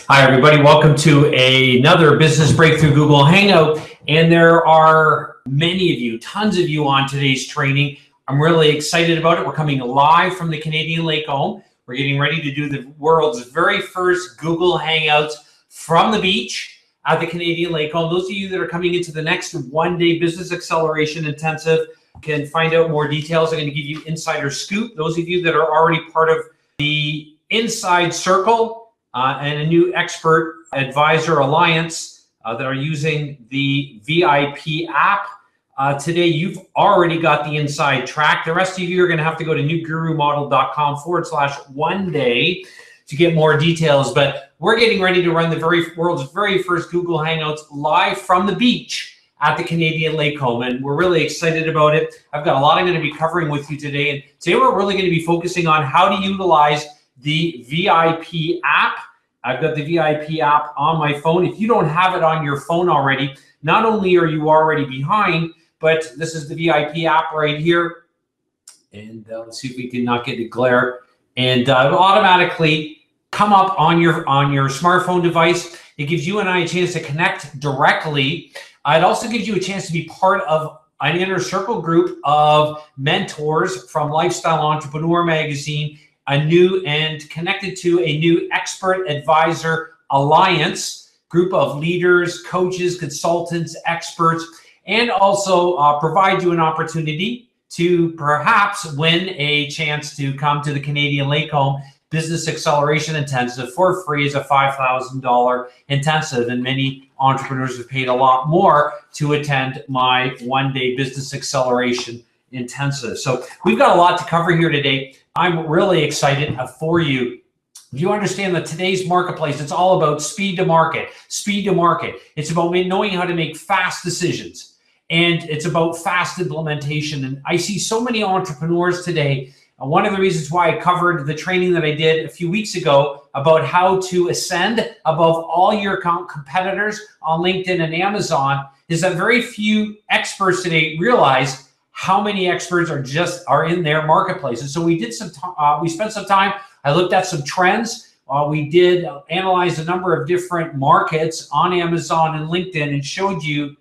Hi, everybody. Welcome to another Business Breakthrough Google Hangout. And there are many of you, tons of you on today's training. I'm really excited about it. We're coming live from the Canadian Lake Home. We're getting ready to do the world's very first Google Hangouts from the beach at the Canadian Lake Home. Those of you that are coming into the next one-day Business Acceleration Intensive can find out more details. I'm going to give you insider scoop. Those of you that are already part of the Inside Circle, and a new expert advisor alliance that are using the VIP app. Today, you've already got the inside track. The rest of you are going to have to go to newgurumodel.com/one-day to get more details. But we're getting ready to run the world's very first Google Hangouts live from the beach at the Canadian Lake Home, and we're really excited about it. I've got a lot I'm going to be covering with you today, and today we're really going to be focusing on how to utilize the VIP app. I've got the VIP app on my phone. If you don't have it on your phone already, not only are you already behind, but this is the VIP app right here. And let's see if we can not get a glare. And it'll automatically come up on your smartphone device. It gives you and I a chance to connect directly. It also gives you a chance to be part of an inner circle group of mentors from Lifestyle Entrepreneur Magazine, connected to a new expert advisor alliance group of leaders, coaches, consultants, experts, and also provide you an opportunity to perhaps win a chance to come to the Canadian Lake Home Business Acceleration Intensive for free as a $5,000 intensive. And many entrepreneurs have paid a lot more to attend my one-day Business Acceleration Intensive. So we've got a lot to cover here today. I'm really excited for you. You understand that today's marketplace, it's all about speed to market, speed to market. It's about knowing how to make fast decisions, and it's about fast implementation. And I see so many entrepreneurs today. One of the reasons why I covered the training that I did a few weeks ago about how to ascend above all your competitors on LinkedIn and Amazon is that very few experts today realize how many experts are in their marketplace. And so we did we spent some time. I looked at some trends. We did analyze a number of different markets on Amazon and LinkedIn, and showed you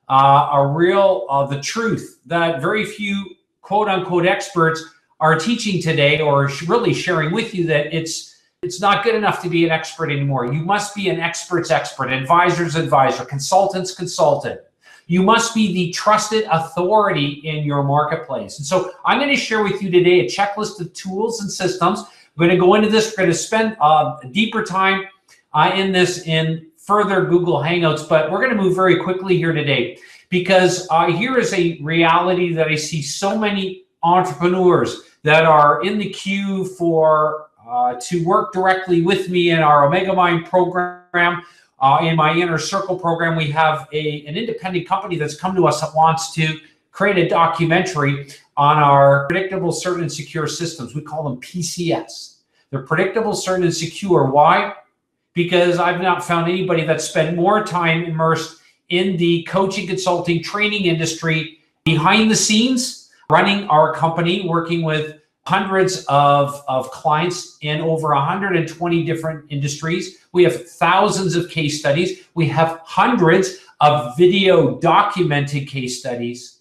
the truth that very few quote unquote experts are teaching today, or really sharing with you that it's not good enough to be an expert anymore. You must be an expert's expert, advisor's advisor, consultant's consultant. You must be the trusted authority in your marketplace. And so I'm going to share with you today a checklist of tools and systems. We're going to go into this. We're going to spend deeper time in further Google Hangouts, but we're going to move very quickly here today, because here is a reality that I see so many entrepreneurs that are in the queue for to work directly with me in our Omega Mind program. In my Inner Circle program, we have an independent company that's come to us that wants to create a documentary on our predictable, certain, and secure systems. We call them PCS. They're predictable, certain, and secure. Why? Because I've not found anybody that's spent more time immersed in the coaching, consulting, training industry behind the scenes, running our company, working with hundreds of clients in over 120 different industries. We have thousands of case studies. We have hundreds of video documented case studies.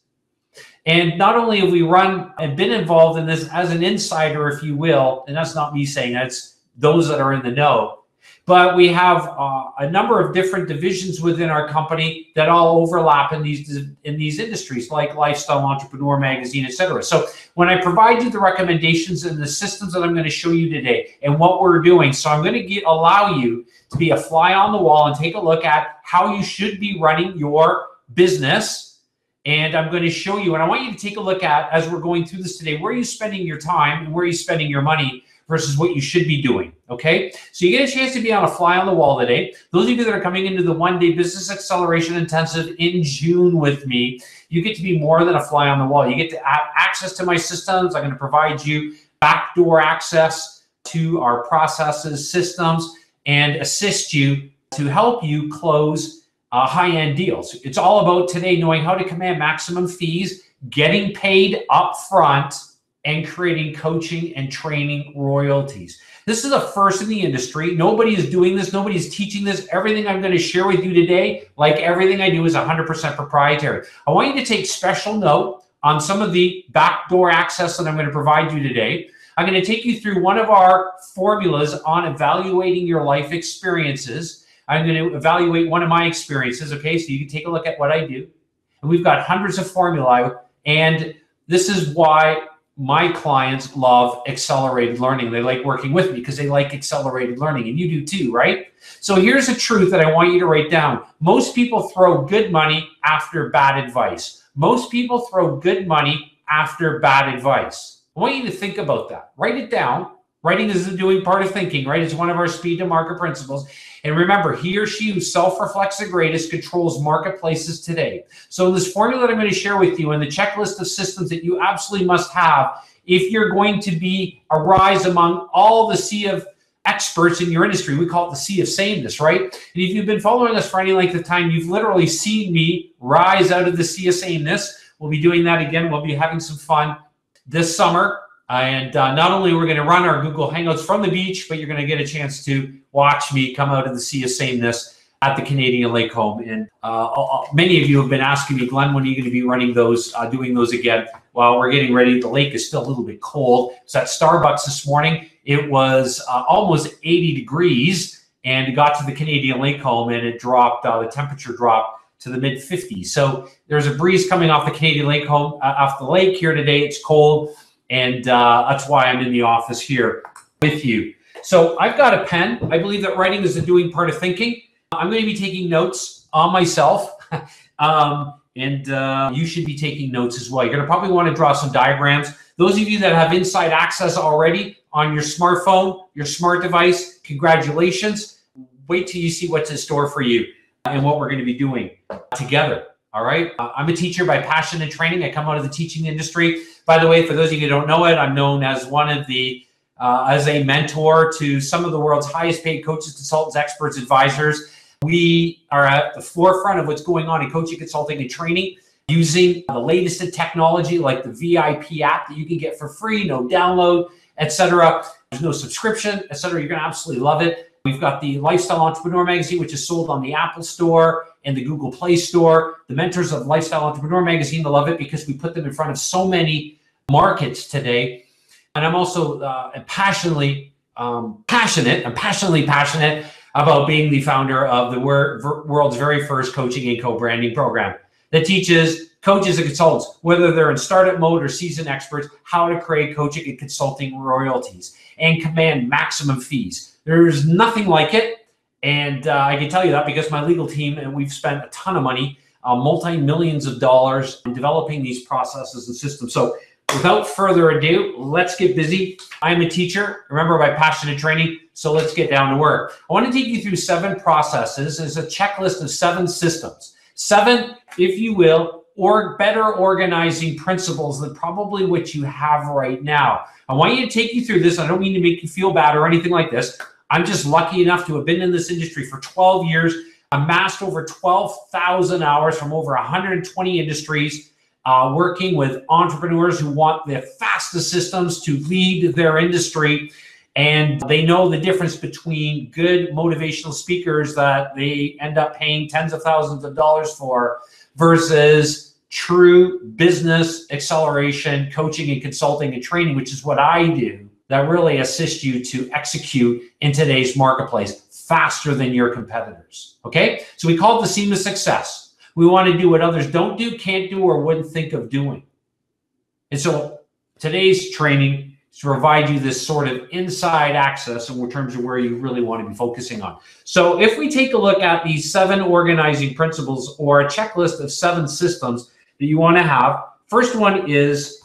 And not only have we run and been involved in this as an insider, if you will, and that's not me saying, that's those that are in the know, but we have a number of different divisions within our company that all overlap in these industries, like Lifestyle Entrepreneur Magazine, etc. So when I provide you the recommendations and the systems that I'm going to show you today and what we're doing, so I'm going to allow you to be a fly on the wall and take a look at how you should be running your business. And I'm going to show you, and I want you to take a look at, as we're going through this today, where are you spending your time and where are you spending your money versus what you should be doing, okay? So you get a chance to be on a fly on the wall today. Those of you that are coming into the one-day Business Acceleration Intensive in June with me, you get to be more than a fly on the wall. You get to have access to my systems. I'm going to provide you backdoor access to our processes, systems, and assist you to help you close high-end deals. It's all about today knowing how to command maximum fees, getting paid up front, and creating coaching and training royalties. This is a first in the industry. Nobody is doing this. Nobody is teaching this. Everything I'm going to share with you today, like everything I do, is 100% proprietary. I want you to take special note on some of the backdoor access that I'm going to provide you today. I'm going to take you through one of our formulas on evaluating your life experiences. I'm going to evaluate one of my experiences, okay? So you can take a look at what I do. And we've got hundreds of formulae, and this is why my clients love accelerated learning. They like working with me because they like accelerated learning, and you do too, right? So here's a truth that I want you to write down. Most people throw good money after bad advice. Most people throw good money after bad advice. I want you to think about that. Write it down. Writing is the doing part of thinking, right? It's one of our speed to market principles. And remember, he or she who self-reflects the greatest controls marketplaces today. So in this formula that I'm going to share with you and the checklist of systems that you absolutely must have if you're going to arise among all the sea of experts in your industry. We call it the sea of sameness, right? And if you've been following us for any length of time, you've literally seen me rise out of the sea of sameness. We'll be doing that again. We'll be having some fun this summer. And not only we're going to run our Google Hangouts from the beach, but you're going to get a chance to watch me come out of the sea of sameness at the Canadian Lake Home. And many of you have been asking me, Glenn, when are you going to be running those, doing those again? Well, we're getting ready. The lake is still a little bit cold. So at Starbucks this morning, it was almost 80 degrees, and it got to the Canadian Lake Home, and it dropped, the temperature dropped to the mid 50s. So there's a breeze coming off the Canadian Lake Home, off the lake here today. It's cold. And that's why I'm in the office here with you. So I've got a pen. I believe that writing is the doing part of thinking. I'm going to be taking notes on myself. And you should be taking notes as well. You're going to probably want to draw some diagrams. Those of you that have inside access already on your smartphone, your smart device, congratulations. Wait till you see what's in store for you and what we're going to be doing together. All right. I'm a teacher by passion and training. I come out of the teaching industry. By the way, for those of you who don't know it, I'm known as one of the, as a mentor to some of the world's highest paid coaches, consultants, experts, advisors. We are at the forefront of what's going on in coaching, consulting, and training using the latest in technology, like the VIP app that you can get for free, no download, etc. There's no subscription, etc. You're going to absolutely love it. We've got the Lifestyle Entrepreneur magazine, which is sold on the Apple Store and the Google Play Store. The mentors of Lifestyle Entrepreneur magazine, they love it because we put them in front of so many markets today. And I'm also passionately passionate about being the founder of the world's very first coaching and co-branding program that teaches coaches and consultants, whether they're in startup mode or seasoned experts, how to create coaching and consulting royalties and command maximum fees. There's nothing like it. And I can tell you that because my legal team, and we've spent a ton of money, multi-millions of dollars in developing these processes and systems. So without further ado, let's get busy. I'm a teacher, remember, by passion and training. So let's get down to work. I want to take you through 7 processes. It's a checklist of 7 systems. 7, if you will, or better organizing principles than probably what you have right now. I want you to take you through this. I don't mean to make you feel bad or anything like this. I'm just lucky enough to have been in this industry for 12 years, amassed over 12,000 hours from over 120 industries, working with entrepreneurs who want the fastest systems to lead their industry. And they know the difference between good motivational speakers that they end up paying tens of thousands of dollars for versus true business acceleration, coaching and consulting and training, which is what I do, that really assist you to execute in today's marketplace faster than your competitors. Okay? So we call it the seamless success. We want to do what others don't do, can't do, or wouldn't think of doing. And so today's training is to provide you this sort of inside access in terms of where you really want to be focusing on. So if we take a look at these 7 organizing principles or a checklist of 7 systems that you want to have, first one is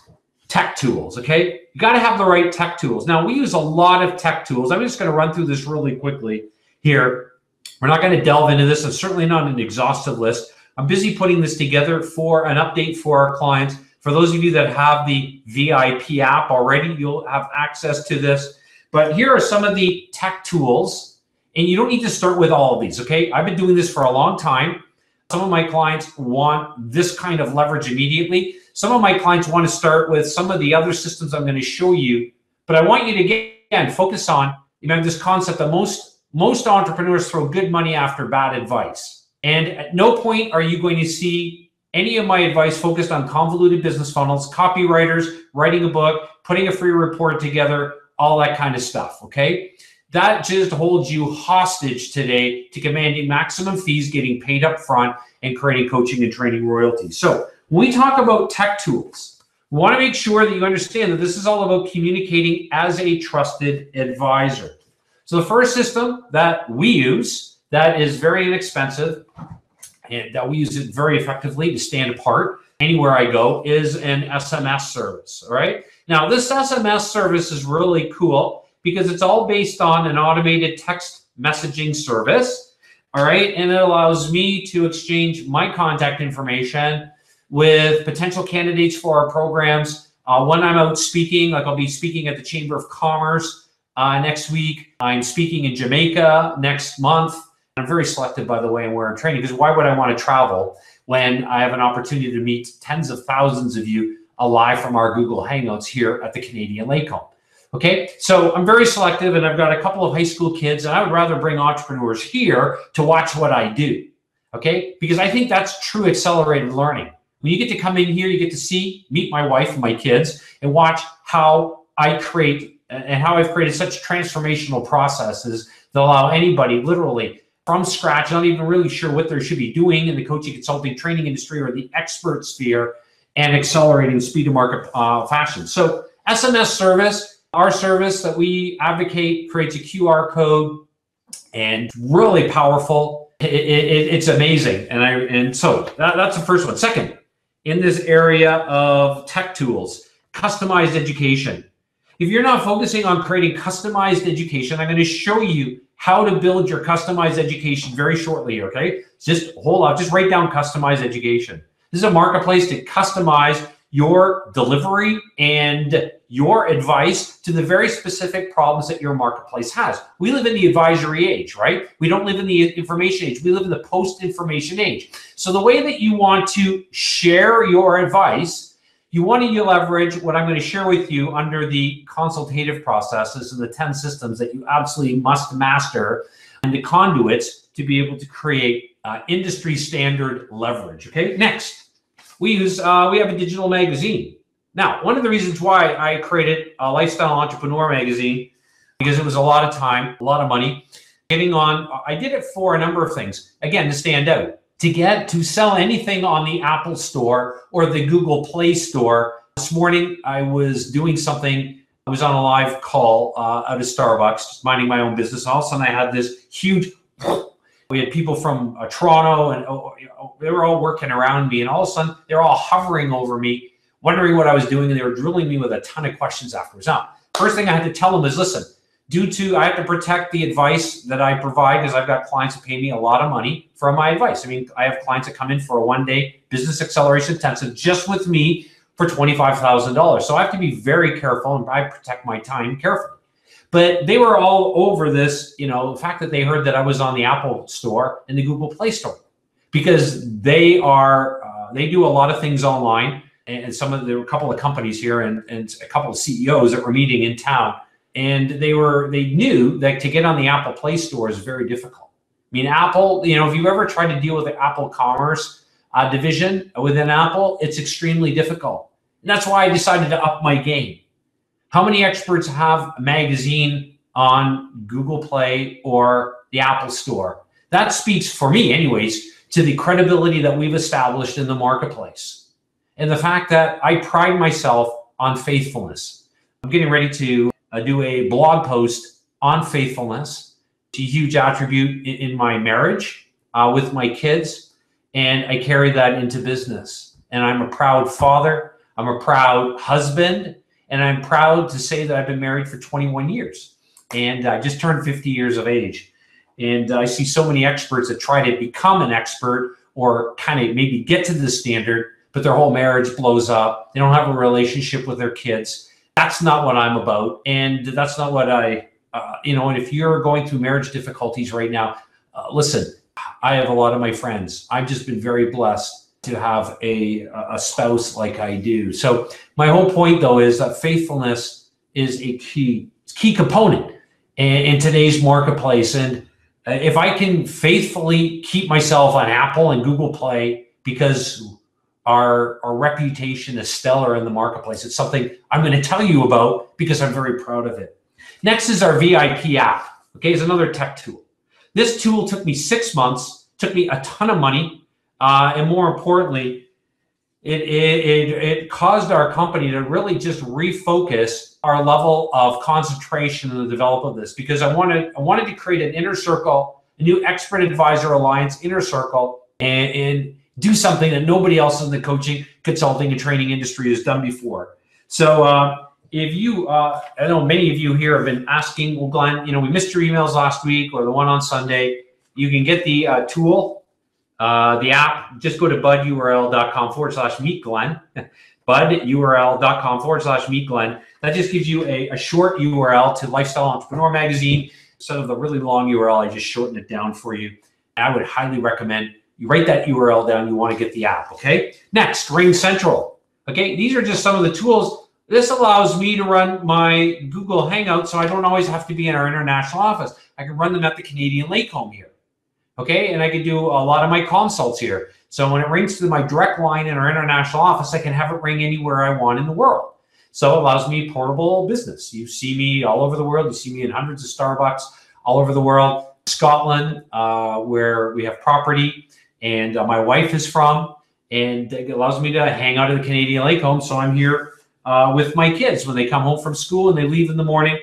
tech tools, okay? You got to have the right tech tools. Now, we use a lot of tech tools. I'm just going to run through this really quickly here. We're not going to delve into this. It's certainly not an exhaustive list. I'm busy putting this together for an update for our clients. For those of you that have the VIP app already, you'll have access to this. But here are some of the tech tools, and you don't need to start with all of these, okay? I've been doing this for a long time. Some of my clients want this kind of leverage immediately. Some of my clients want to start with some of the other systems I'm going to show you, but I want you to, again, focus on, this concept that most entrepreneurs throw good money after bad advice. And at no point are you going to see any of my advice focused on convoluted business funnels, copywriters, writing a book, putting a free report together, all that kind of stuff, okay? That just holds you hostage today to commanding maximum fees, getting paid up front, and creating coaching and training royalties. So when we talk about tech tools, we want to make sure that you understand that this is all about communicating as a trusted advisor. So the first system that we use that is very inexpensive and that we use it very effectively to stand apart anywhere I go is an SMS service, all right? Now, this SMS service is really cool because it's all based on an automated text messaging service, all right? And it allows me to exchange my contact information with potential candidates for our programs. When I'm out speaking, like I'll be speaking at the Chamber of Commerce next week. I'm speaking in Jamaica next month. I'm very selective, by the way, in where I'm training, because why would I want to travel when I have an opportunity to meet tens of thousands of you live from our Google Hangouts here at the Canadian Lake Home? Okay, so I'm very selective, and I've got a couple of high school kids, and I would rather bring entrepreneurs here to watch what I do, okay? Because I think that's true accelerated learning. When you get to come in here, you get to meet my wife and my kids, and watch how I create and how I've created such transformational processes that allow anybody literally from scratch, not even really sure what they should be doing in the coaching, consulting, training industry or the expert sphere, and accelerating speed to market fashion. So SMS service, our service that we advocate, creates a QR code and really powerful. It's amazing. And so that's the first one. Second, in this area of tech tools, customized education. If you're not focusing on creating customized education, I'm going to show you how to build your customized education very shortly, okay? Just hold on, just write down customized education. This is a marketplace to customize your delivery and your advice to the very specific problems that your marketplace has. We live in the advisory age, right? We don't live in the information age. We live in the post-information age. So the way that you want to share your advice, you want to leverage what I'm going to share with you under the consultative processes and the 10 systems that you absolutely must master and the conduits to be able to create industry standard leverage, okay? Next. We have a digital magazine. Now, one of the reasons why I created a Lifestyle Entrepreneur magazine, because it was a lot of time, a lot of money, getting on. I did it for a number of things. Again, to stand out, to sell anything on the Apple Store or the Google Play Store. This morning, I was doing something. I was on a live call out of Starbucks, just minding my own business. All of a sudden, I had this huge. We had people from Toronto, and they were all working around me, and all of a sudden, they're all hovering over me, wondering what I was doing, and they were drilling me with a ton of questions afterwards. Now, first thing I had to tell them is, listen, I have to protect the advice that I provide, because I've got clients who pay me a lot of money for my advice. I mean, I have clients that come in for a one-day business acceleration intensive just with me for $25,000. So I have to be very careful, and I protect my time carefully. But they were all over this, the fact that they heard that I was on the Apple Store and the Google Play Store, because they do a lot of things online, and there were a couple of companies here and a couple of CEOs that were meeting in town, and they knew that to get on the Apple Play Store is very difficult. I mean, Apple, if you ever tried to deal with the Apple Commerce division within Apple, it's extremely difficult. And that's why I decided to up my game. How many experts have a magazine on Google Play or the Apple Store? That speaks, for me anyways, to the credibility that we've established in the marketplace. And the fact that I pride myself on faithfulness. I'm getting ready to do a blog post on faithfulness. It's a huge attribute in my marriage with my kids, and I carry that into business. And I'm a proud father. I'm a proud husband. And I'm proud to say that I've been married for 21 years, and I just turned 50 years of age. And I see so many experts that try to become an expert or kind of maybe get to the standard, but their whole marriage blows up. They don't have a relationship with their kids. That's not what I'm about. And that's not what and if you're going through marriage difficulties right now, listen, I have a lot of my friends. I've just been very blessed to have a spouse like I do. So my whole point, though, is that faithfulness is a key component in today's marketplace. And if I can faithfully keep myself on Apple and Google Play because our reputation is stellar in the marketplace, it's something I'm going to tell you about because I'm very proud of it. Next is our VIP app. Okay, it's another tech tool. This tool took me 6 months, took me a ton of money, and more importantly, it caused our company to really just refocus our level of concentration in the development of this, because I wanted to create an inner circle, a new expert advisor alliance inner circle, and do something that nobody else in the coaching, consulting, and training industry has done before. So if you, I know many of you here have been asking, well, Glenn, we missed your emails last week or the one on Sunday. You can get the tool, the app. Just go to budurl.com/meetglenn, budurl.com/meetglenn. That just gives you a short URL to Lifestyle Entrepreneur Magazine. Instead of the really long URL, I just shortened it down for you. I would highly recommend you write that URL down. You want to get the app, okay? Next, Ring Central. Okay, these are just some of the tools. This allows me to run my Google Hangouts, so I don't always have to be in our international office. I can run them at the Canadian Lake Home here, okay? And I can do a lot of my consults here. So when it rings to my direct line in our international office, I can have it ring anywhere I want in the world. So it allows me portable business. You see me all over the world. You see me in hundreds of Starbucks all over the world. Scotland, where we have property, and my wife is from, and it allows me to hang out at the Canadian Lake Home. So I'm here with my kids when they come home from school and they leave in the morning.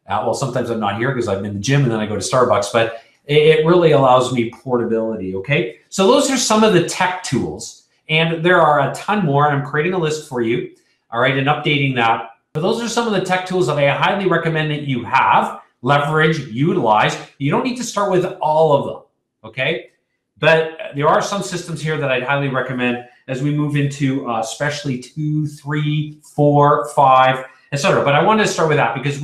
Well, sometimes I'm not here because I'm in the gym and then I go to Starbucks, but it really allows me portability, okay? So those are some of the tech tools, and there are a ton more. I'm creating a list for you, all right, and updating that. But those are some of the tech tools that I highly recommend that you have, leverage, utilize. You don't need to start with all of them, okay? But there are some systems here that I'd highly recommend as we move into especially 2, 3, 4, 5, etc. But I wanted to start with that because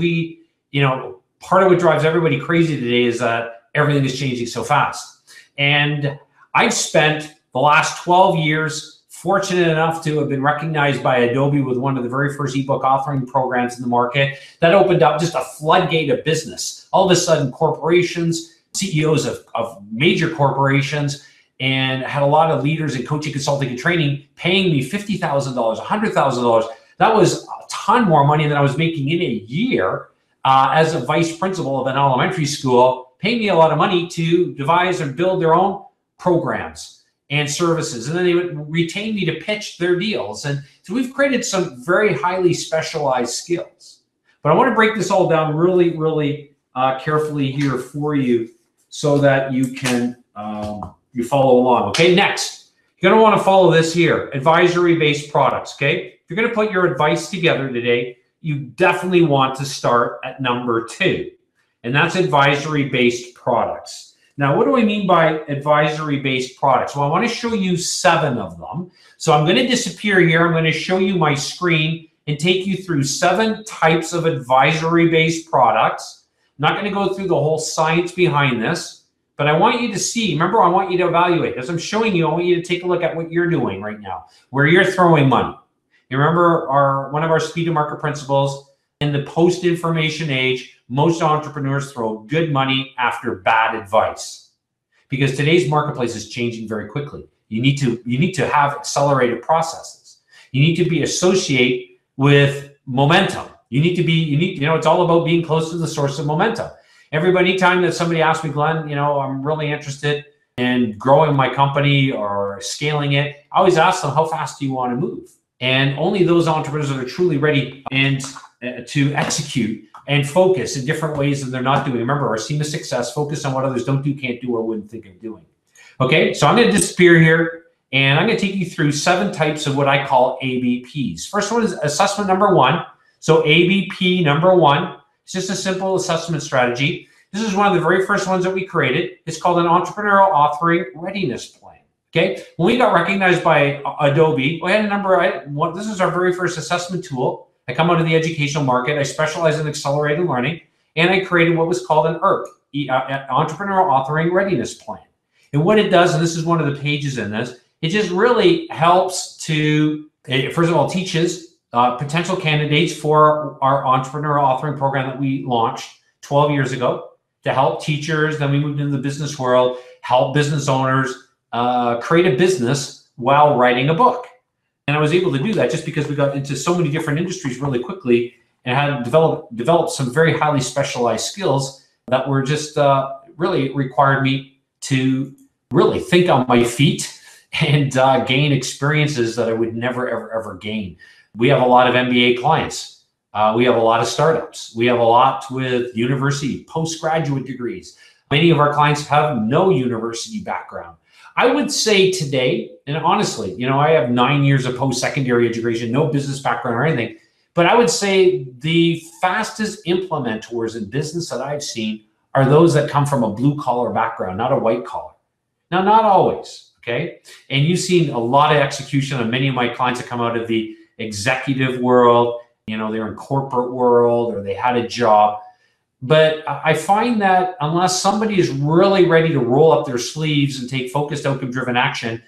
part of what drives everybody crazy today is that everything is changing so fast. And I've spent the last 12 years fortunate enough to have been recognized by Adobe with one of the very first ebook authoring programs in the market that opened up just a floodgate of business. All of a sudden, corporations, CEOs of major corporations, and had a lot of leaders in coaching, consulting, and training paying me $50,000, $100,000. That was a ton more money than I was making in a year as a vice principal of an elementary school, paying me a lot of money to devise and build their own programs and services. And then they would retain me to pitch their deals. And so we've created some very highly specialized skills. But I want to break this all down really, really carefully here for you so that you can you follow along. Okay, next, you're going to want to follow this here, advisory-based products, okay? If you're going to put your advice together today, you definitely want to start at number 2, and that's advisory-based products. Now, what do I mean by advisory-based products? Well, I want to show you 7 of them. So I'm going to disappear here. I'm going to show you my screen and take you through 7 types of advisory-based products. I'm not going to go through the whole science behind this, but I want you to see, remember, I want you to evaluate. As I'm showing you, I want you to take a look at what you're doing right now, where you're throwing money. You remember one of our speed to market principles, in the post-information age, most entrepreneurs throw good money after bad advice, because today's marketplace is changing very quickly. You need to have accelerated processes. You need to be associated with momentum. It's all about being close to the source of momentum. Anytime that somebody asks me, Glenn, I'm really interested in growing my company or scaling it, I always ask them, how fast do you want to move? And only those entrepreneurs that are truly ready and to execute and focus in different ways than they're not doing. Remember, our seam of success, focus on what others don't do, can't do, or wouldn't think of doing. Okay, so I'm going to disappear here, and I'm going to take you through 7 types of what I call ABPs. First one is assessment number 1. So ABP number 1. It's just a simple assessment strategy. This is one of the very first ones that we created. It's called an entrepreneurial authoring readiness plan. Okay, when we got recognized by Adobe, we had a number. This is our very first assessment tool. I come out of the educational market. I specialize in accelerated learning, and I created what was called an ERP, Entrepreneurial Authoring Readiness Plan. And what it does, and this is one of the pages in this, It just really helps to, first of all, teaches potential candidates for our entrepreneur authoring program that we launched 12 years ago to help teachers. Then we moved into the business world, help business owners create a business while writing a book. And I was able to do that just because we got into so many different industries really quickly and had developed some very highly specialized skills that were just really required me to really think on my feet and gain experiences that I would never, ever gain. We have a lot of MBA clients. We have a lot of startups. We have a lot with university, postgraduate degrees. Many of our clients have no university background. I would say today, and honestly, you know, I have 9 years of post-secondary education, no business background or anything, but I would say the fastest implementors in business that I've seen are those that come from a blue-collar background, not a white-collar. Now, not always, okay? And you've seen a lot of execution on many of my clients that come out of the executive world, you know, they're in corporate world or they had a job. But I find that unless somebody is really ready to roll up their sleeves and take focused, outcome-driven action,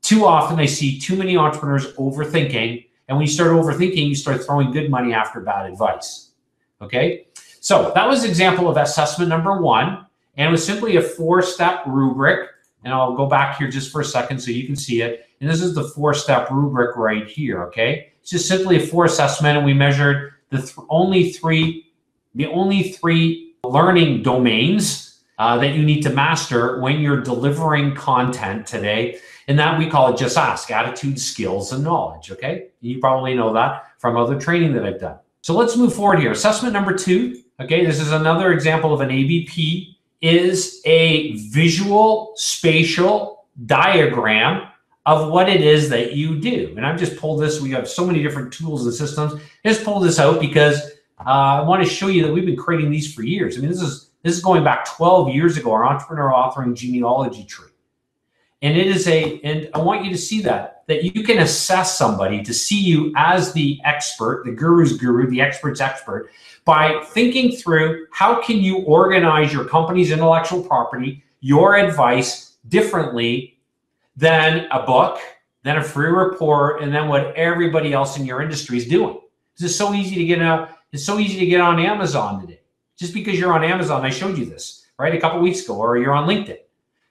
too often I see too many entrepreneurs overthinking. And when you start overthinking, you start throwing good money after bad advice. Okay? So that was an example of assessment number 1. And it was simply a 4-step rubric. And I'll go back here just for a second so you can see it. And this is the 4-step rubric right here. Okay? It's just simply a 4 assessment. And we measured the only three learning domains that you need to master when you're delivering content today. And that we call it just ask, attitude, skills, and knowledge, okay? You probably know that from other training that I've done. So let's move forward here. Assessment number 2, okay? This is another example of an ABP, is a visual spatial diagram of what it is that you do. And I've just pulled this. We have so many different tools and systems. I just pulled this out because I want to show you that we've been creating these for years. I mean, this is going back 12 years ago, our entrepreneur authoring genealogy tree. And it is and I want you to see that you can assess somebody to see you as the expert, the guru's guru, the expert's expert, by thinking through how can you organize your company's intellectual property, your advice differently than a book, than a free report, and then what everybody else in your industry is doing. It's so easy to get out. It's so easy to get on Amazon today. Just because you're on Amazon, I showed you this, right, a couple weeks ago, or you're on LinkedIn.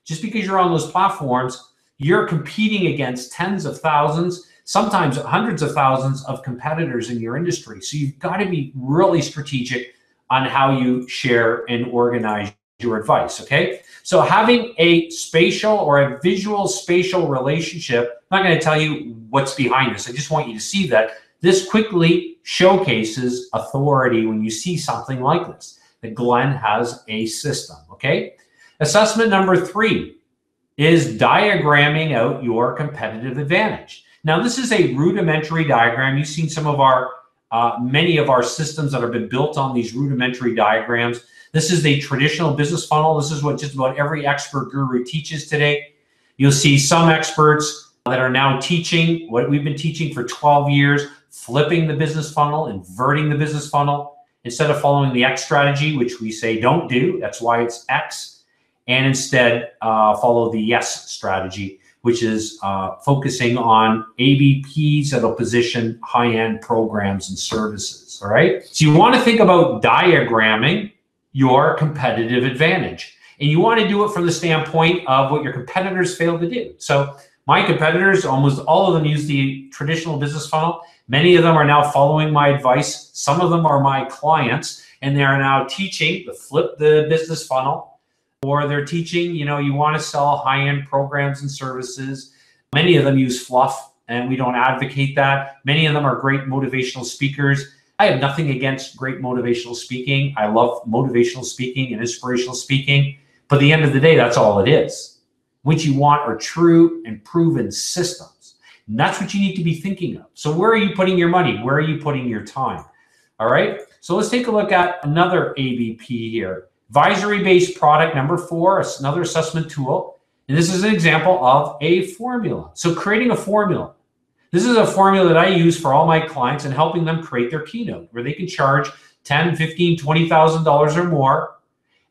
Just because you're on those platforms, you're competing against tens of thousands, sometimes hundreds of thousands of competitors in your industry. So you've got to be really strategic on how you share and organize your advice, okay? So having a spatial or a visual spatial relationship, I'm not going to tell you what's behind this. I just want you to see that this quickly showcases authority when you see something like this, that Glenn has a system, okay? Assessment number 3 is diagramming out your competitive advantage. Now, this is a rudimentary diagram. You've seen some of our, many of our systems that have been built on these rudimentary diagrams. This is a traditional business funnel. This is what just about every expert guru teaches today. You'll see some experts that are now teaching what we've been teaching for 12 years, flipping the business funnel, inverting the business funnel. Instead of following the X strategy, which we say don't do, that's why it's X, and instead follow the yes strategy, which is focusing on ABPs that'll position high-end programs and services, all right? So you want to think about diagramming your competitive advantage. And you want to do it from the standpoint of what your competitors failed to do. So my competitors, almost all of them use the traditional business funnel. Many of them are now following my advice. Some of them are my clients, and they are now teaching to flip the business funnel. Or they're teaching, you know, you want to sell high-end programs and services. Many of them use fluff, and we don't advocate that. Many of them are great motivational speakers. I have nothing against great motivational speaking. I love motivational speaking and inspirational speaking. But at the end of the day, that's all it is. What you want are true and proven systems. And that's what you need to be thinking of. So where are you putting your money? Where are you putting your time? All right. So let's take a look at another ABP here. Advisory-based product, number 4, another assessment tool. And this is an example of a formula. So creating a formula. This is a formula that I use for all my clients and helping them create their keynote, where they can charge $10,000, $15,000, $20,000 or more.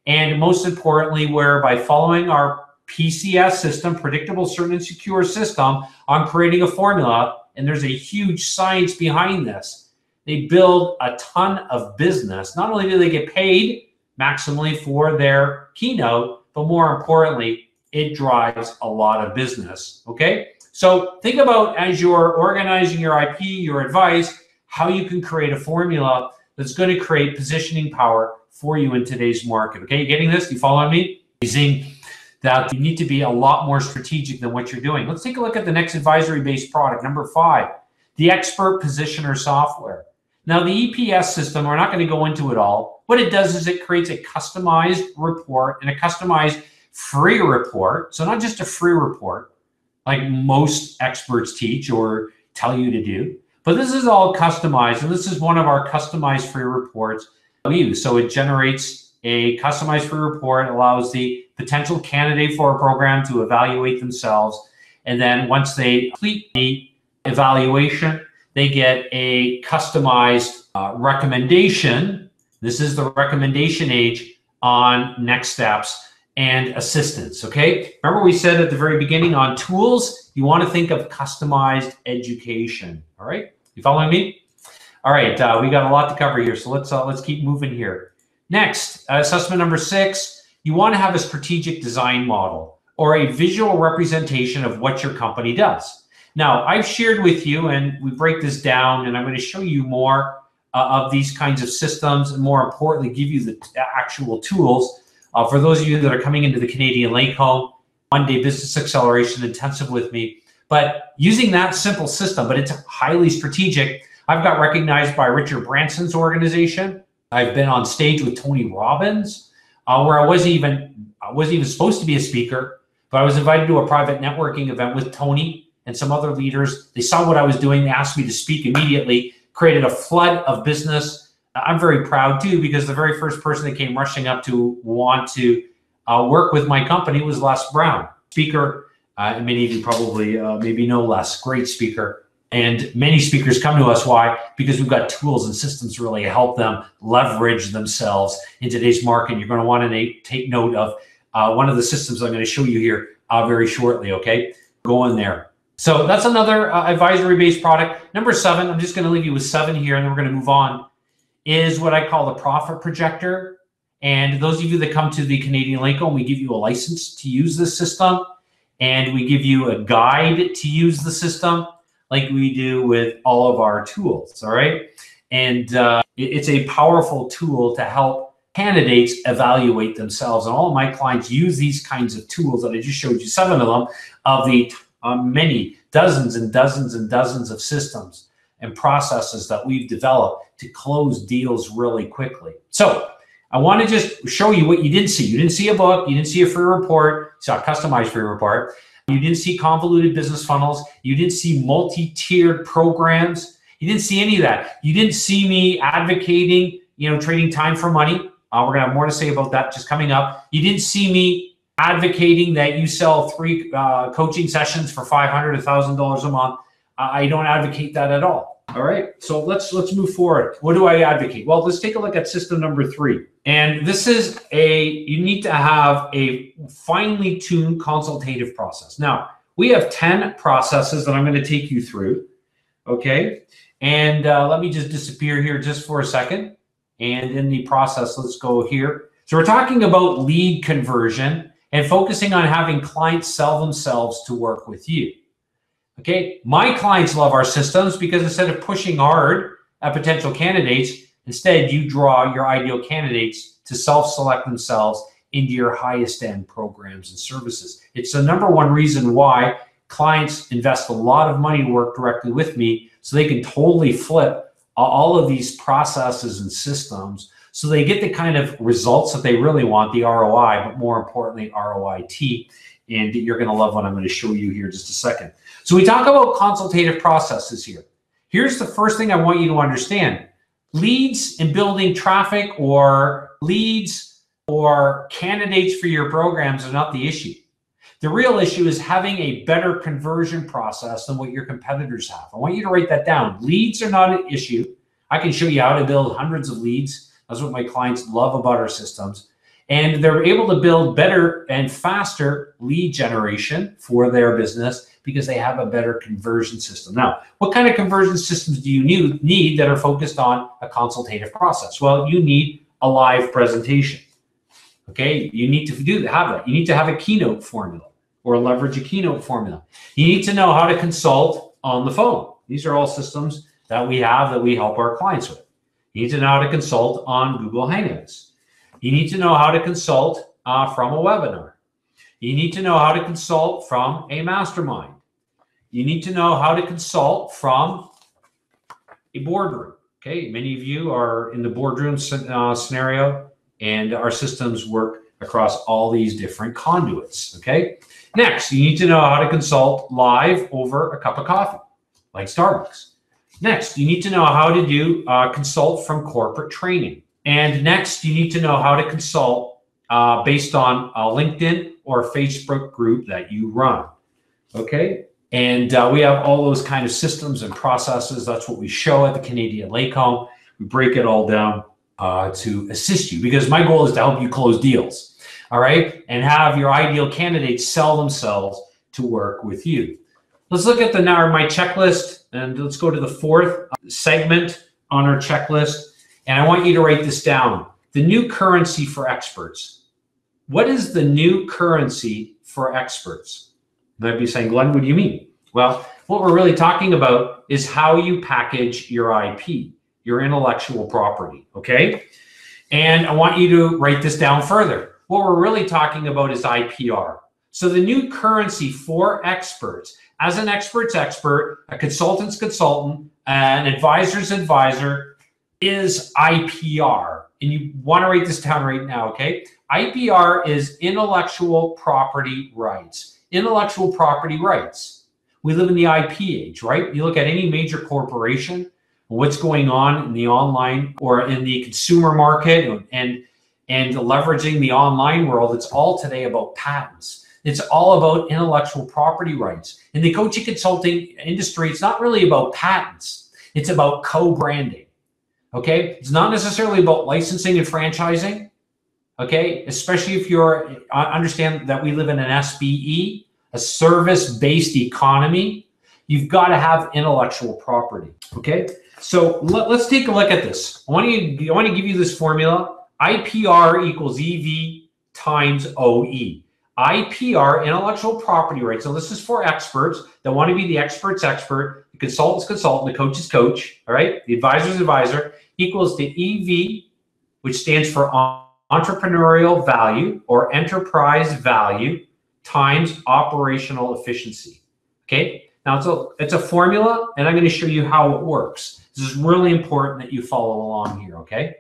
And most importantly, where by following our PCS system, predictable, certain, and secure system, on creating a formula. And there's a huge science behind this. They build a ton of business. Not only do they get paid maximally for their keynote, but more importantly, it drives a lot of business. Okay, so think about, as you're organizing your IP, your advice, how you can create a formula that's going to create positioning power for you in today's market. Okay, you getting this? You following me? Using that, you need to be a lot more strategic than what you're doing. Let's take a look at the next advisory-based product, number 5, the Expert Positioner Software. Now, the EPS system, we're not going to go into it all. What it does is it creates a customized report and a customized free report. So not just a free report like most experts teach or tell you to do, but this is all customized, and this is one of our customized free reports we use. So it generates a customized free report, allows the potential candidate for a program to evaluate themselves. And then once they complete the evaluation, they get a customized recommendation. This is the recommendation age on next steps and assistance. Okay, remember we said at the very beginning on tools, you want to think of customized education. All right, you following me? All right, we got a lot to cover here, so let's keep moving here. Next, assessment number 6, you want to have a strategic design model or a visual representation of what your company does. Now, I've shared with you, and we break this down, and I'm going to show you more of these kinds of systems, and more importantly, give you the actual tools. For those of you that are coming into the Canadian Lake Home, one-day business acceleration intensive with me, but using that simple system, but it's highly strategic. I've got recognized by Richard Branson's organization. I've been on stage with Tony Robbins, where I wasn't even supposed to be a speaker, but I was invited to a private networking event with Tony and some other leaders. They saw what I was doing. They asked me to speak immediately, created a flood of business. I'm very proud too, because the very first person that came rushing up to want to work with my company was Les Brown, speaker. And many of you probably maybe know Les, great speaker. And many speakers come to us. Why? Because we've got tools and systems to really help them leverage themselves in today's market. You're going to want to take note of one of the systems I'm going to show you here very shortly. Okay, go in there. So that's another advisory-based product. Number 7, I'm just going to leave you with 7 here, and then we're going to move on, is what I call the profit projector. And those of you that come to the Canadian Lake Home, we give you a license to use this system, and we give you a guide to use the system, like we do with all of our tools. All right, and it's a powerful tool to help candidates evaluate themselves. And all of my clients use these kinds of tools that I just showed you 7 of them, of the many dozens and dozens and dozens of systems and processes that we've developed to close deals really quickly. So I want to just show you what you didn't see. You didn't see a book. You didn't see a free report. You saw a customized free report. You didn't see convoluted business funnels. You didn't see multi-tiered programs. You didn't see any of that. You didn't see me advocating, trading time for money. We're going to have more to say about that just coming up. You didn't see me advocating that you sell 3 coaching sessions for $500, $1,000 a month. I don't advocate that at all. All right, so let's move forward. What do I advocate? Well, let's take a look at system number 3. And this is you need to have a finely tuned consultative process. Now, we have 10 processes that I'm going to take you through. Okay, and let me just disappear here just for a second. And in the process, let's go here. So we're talking about lead conversion and focusing on having clients sell themselves to work with you. Okay, my clients love our systems because instead of pushing hard at potential candidates, instead you draw your ideal candidates to self-select themselves into your highest end programs and services. It's the #1 reason why clients invest a lot of money to work directly with me, so they can totally flip all of these processes and systems so they get the kind of results that they really want, the ROI, but more importantly, ROIT. And you're going to love what I'm going to show you here in just a second. So we talk about consultative processes here. Here's the first thing I want you to understand. Leads and building traffic or leads or candidates for your programs are not the issue. The real issue is having a better conversion process than what your competitors have. I want you to write that down. Leads are not an issue. I can show you how to build hundreds of leads. That's what my clients love about our systems. And they're able to build better and faster lead generation for their business because they have a better conversion system. Now, what kind of conversion systems do you need that are focused on a consultative process? Well, you need a live presentation. Okay, you need to have that. You need to have a keynote formula or leverage a keynote formula. You need to know how to consult on the phone. These are all systems that we have that we help our clients with. You need to know how to consult on Google Hangouts. You need to know how to consult from a webinar. You need to know how to consult from a mastermind. You need to know how to consult from a boardroom. Okay, many of you are in the boardroom scenario, and our systems work across all these different conduits. Okay, next, you need to know how to consult live over a cup of coffee, like Starbucks. Next, you need to know how to do consult from corporate training. And next, you need to know how to consult based on a LinkedIn or Facebook group that you run. Okay, and we have all those kind of systems and processes. That's what we show at the Canadian Lake Home. We break it all down to assist you, because my goal is to help you close deals, all right, and have your ideal candidates sell themselves to work with you. Let's look at my checklist, and let's go to the fourth segment on our checklist. And I want you to write this down. The new currency for experts. What is the new currency for experts? You might be saying, Glenn, what do you mean? Well, what we're really talking about is how you package your IP, your intellectual property, okay? And I want you to write this down further. What we're really talking about is IPR. So the new currency for experts, as an expert's expert, a consultant's consultant, an advisor's advisor, is IPR. And you want to write this down right now, okay? IPR is intellectual property rights. Intellectual property rights. We live in the IP age, right? You look at any major corporation, what's going on in the online or in the consumer market and leveraging the online world, it's all today about patents. It's all about intellectual property rights. In the coaching consulting industry, it's not really about patents. It's about co-branding. Okay, it's not necessarily about licensing and franchising. Okay, especially if you're understand that we live in an SBE, a service-based economy. You've got to have intellectual property. Okay, so let's take a look at this. I want to give you this formula. IPR equals EV times OE. IPR, intellectual property rights. So this is for experts that want to be the expert's expert, the consultant's consultant, the coach's coach, all right? The advisor's advisor, equals to EV, which stands for entrepreneurial value or enterprise value, times operational efficiency, okay? Now, it's a formula, and I'm going to show you how it works. This is really important that you follow along here, okay?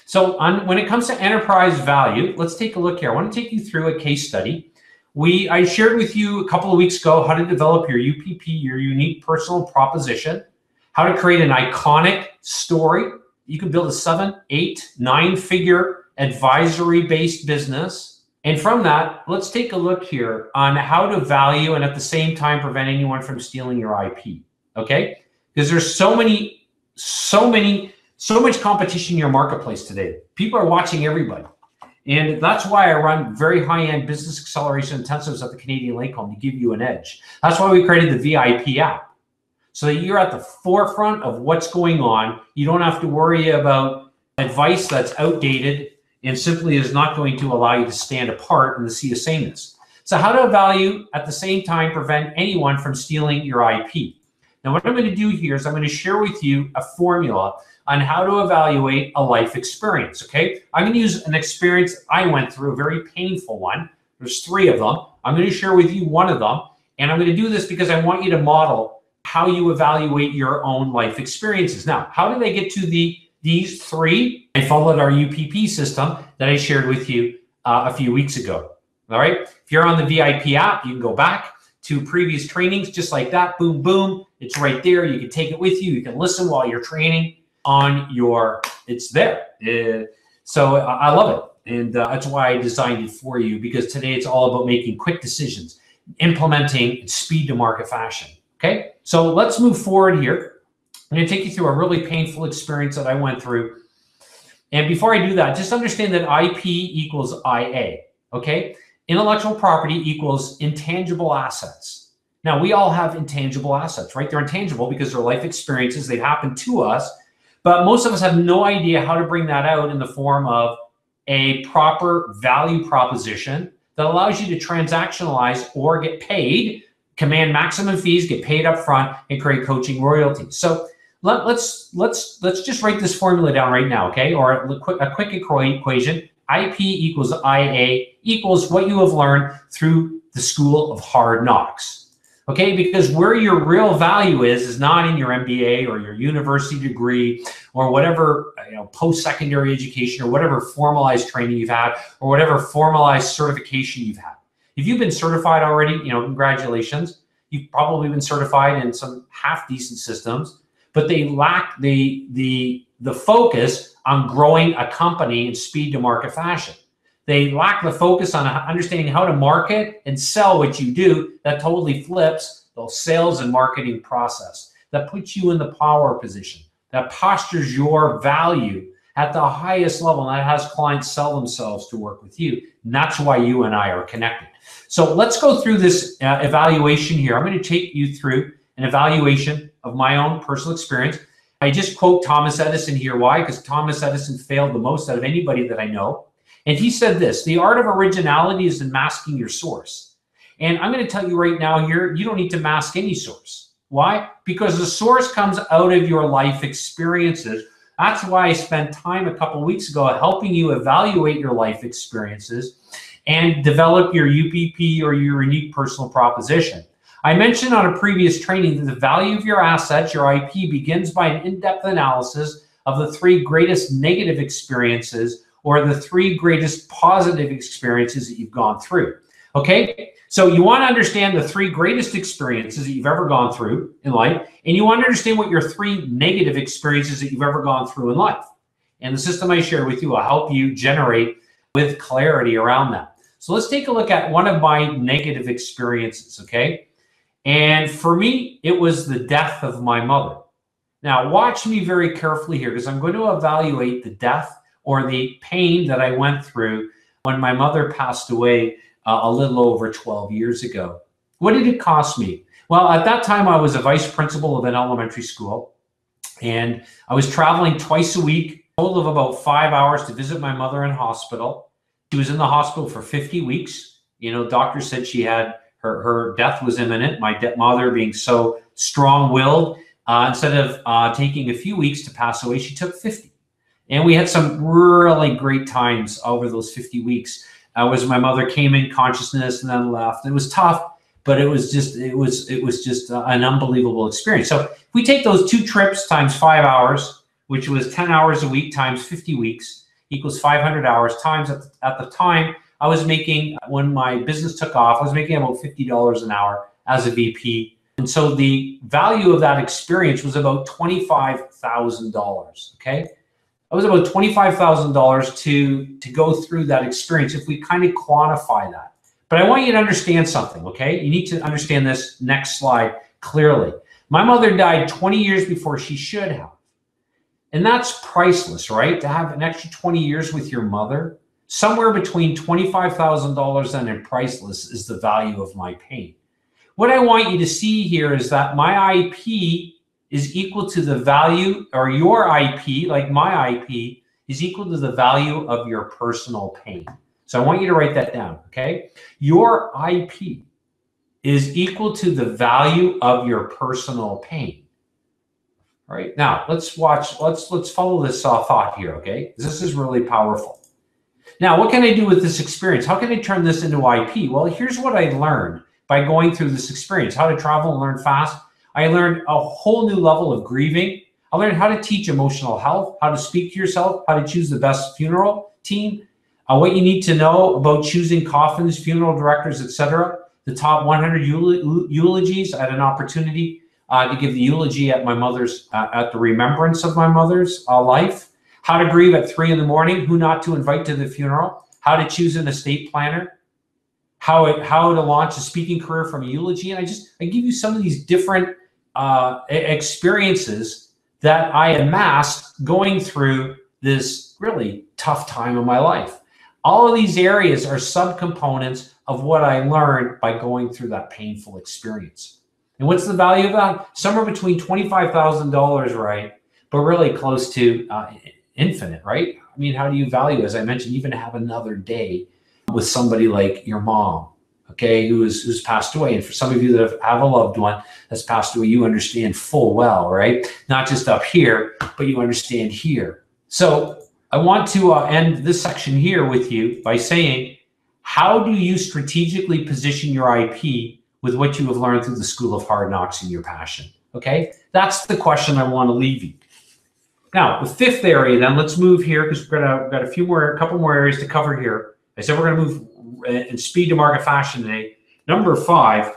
So when it comes to enterprise value, let's take a look here. I want to take you through a case study. I shared with you a couple of weeks ago how to develop your UPP, your unique personal proposition, how to create an iconic story. You can build a 7, 8, 9-figure advisory-based business. And from that, let's take a look here on how to value and at the same time prevent anyone from stealing your IP, okay? Because there's so much competition in your marketplace today. People are watching everybody. And that's why I run very high-end business acceleration intensives at the Canadian Lake Home to give you an edge. That's why we created the VIP app, so that you're at the forefront of what's going on. You don't have to worry about advice that's outdated and simply is not going to allow you to stand apart in the sea of sameness. So how to value at the same time prevent anyone from stealing your IP. Now, what I'm going to do here is I'm going to share with you a formula on how to evaluate a life experience, okay? I'm going to use an experience I went through, a very painful one. There's 3 of them. I'm going to share with you one of them, and I'm going to do this because I want you to model how you evaluate your own life experiences. Now, how did I get to these 3? I followed our UPP system that I shared with you a few weeks ago, all right? If you're on the VIP app, you can go back to previous trainings just like that, boom, boom. It's right there. You can take it with you. You can listen while you're training it's there. So I love it. And that's why I designed it for you, because today it's all about making quick decisions, implementing in speed to market fashion. Okay, so let's move forward here. I'm going to take you through a really painful experience that I went through And before I do that, just understand that IP equals IA, okay? Intellectual property equals intangible assets. Now, we all have intangible assets, right? They're intangible because they're life experiences. They happen to us, but most of us have no idea how to bring that out in the form of a proper value proposition that allows you to transactionalize or get paid, command maximum fees, get paid up front, and create coaching royalties. So let's just write this formula down right now, okay? Or a quick equation. IP equals IA equals what you have learned through the school of hard knocks. Okay, because where your real value is not in your MBA or your university degree or whatever, post-secondary education or whatever formalized training you've had or whatever formalized certification you've had. If you've been certified already, congratulations. You've probably been certified in some half-decent systems, but they lack the focus on growing a company in speed to market fashion. They lack the focus on understanding how to market and sell what you do. That totally flips the sales and marketing process. That puts you in the power position. That postures your value at the highest level, and that has clients sell themselves to work with you. And that's why you and I are connected. So let's go through this evaluation here. I'm going to take you through an evaluation of my own personal experience. I just quote Thomas Edison here. Why? Because Thomas Edison failed the most out of anybody that I know. And he said this: the art of originality is in masking your source. And I'm going to tell you right now here, you don't need to mask any source. Why? Because the source comes out of your life experiences. That's why I spent time a couple weeks ago helping you evaluate your life experiences and develop your UPP or your unique personal proposition. I mentioned on a previous training that the value of your assets, your IP, begins by an in-depth analysis of the 3 greatest negative experiences or the 3 greatest positive experiences that you've gone through. Okay, so you want to understand the 3 greatest experiences that you've ever gone through in life, and you want to understand what your 3 negative experiences that you've ever gone through in life. And the system I share with you will help you generate with clarity around that. So let's take a look at one of my negative experiences, okay? And for me, it was the death of my mother. Now, watch me very carefully here, because I'm going to evaluate the death or the pain that I went through when my mother passed away a little over 12 years ago. What did it cost me? Well, at that time, I was a vice principal of an elementary school, and I was traveling twice a week, a total of about 5 hours to visit my mother in hospital. She was in the hospital for 50 weeks. Doctors said she had her death was imminent. My mother, being so strong-willed, instead of taking a few weeks to pass away, she took 50. And we had some really great times over those 50 weeks. As my mother came in consciousness and then left. It was tough, but it was just an unbelievable experience. So if we take those 2 trips times 5 hours, which was 10 hours a week times 50 weeks, equals 500 hours times at the time I was making, when my business took off, I was making about $50 an hour as a VP. And so the value of that experience was about $25,000, okay? It was about $25,000 to go through that experience if we kind of quantify that. But I want you to understand something, okay? You need to understand this next slide clearly. My mother died 20 years before she should have. And that's priceless, right? To have an extra 20 years with your mother, somewhere between $25,000 and priceless is the value of my pain. What I want you to see here is that my IP is equal to the value, or your IP, like my IP, is equal to the value of your personal pain. So I want you to write that down, okay? Your IP is equal to the value of your personal pain. All right, now let's follow this thought here, okay? This is really powerful. Now, what can I do with this experience? How can I turn this into IP? Well, here's what I learned by going through this experience: how to travel and learn fast. I learned a whole new level of grieving. I learned how to teach emotional health, how to speak to yourself, how to choose the best funeral team, what you need to know about choosing coffins, funeral directors, etc. The top 100 eulogies. I had an opportunity to give the eulogy at my mother's, at the remembrance of my mother's life. How to grieve at 3 in the morning, who not to invite to the funeral, how to choose an estate planner, how to launch a speaking career from a eulogy. And I give you some of these different experiences that I amassed going through this really tough time in my life. All of these areas are subcomponents of what I learned by going through that painful experience. And what's the value of that? Somewhere between $25,000, right? But really close to infinite, right? I mean, how do you value, as I mentioned, even have another day with somebody like your mom, okay, who's passed away? And for some of you that have a loved one that's passed away, you understand full well, right? Not just up here, but you understand here. So I want to end this section here with you by saying, how do you strategically position your IP with what you have learned through the School of Hard Knocks and your passion? Okay, that's the question I want to leave you. Now, the fifth area, then let's move here because we've got a couple more areas to cover here. I said we're going to move in speed to market fashion today. Number 5,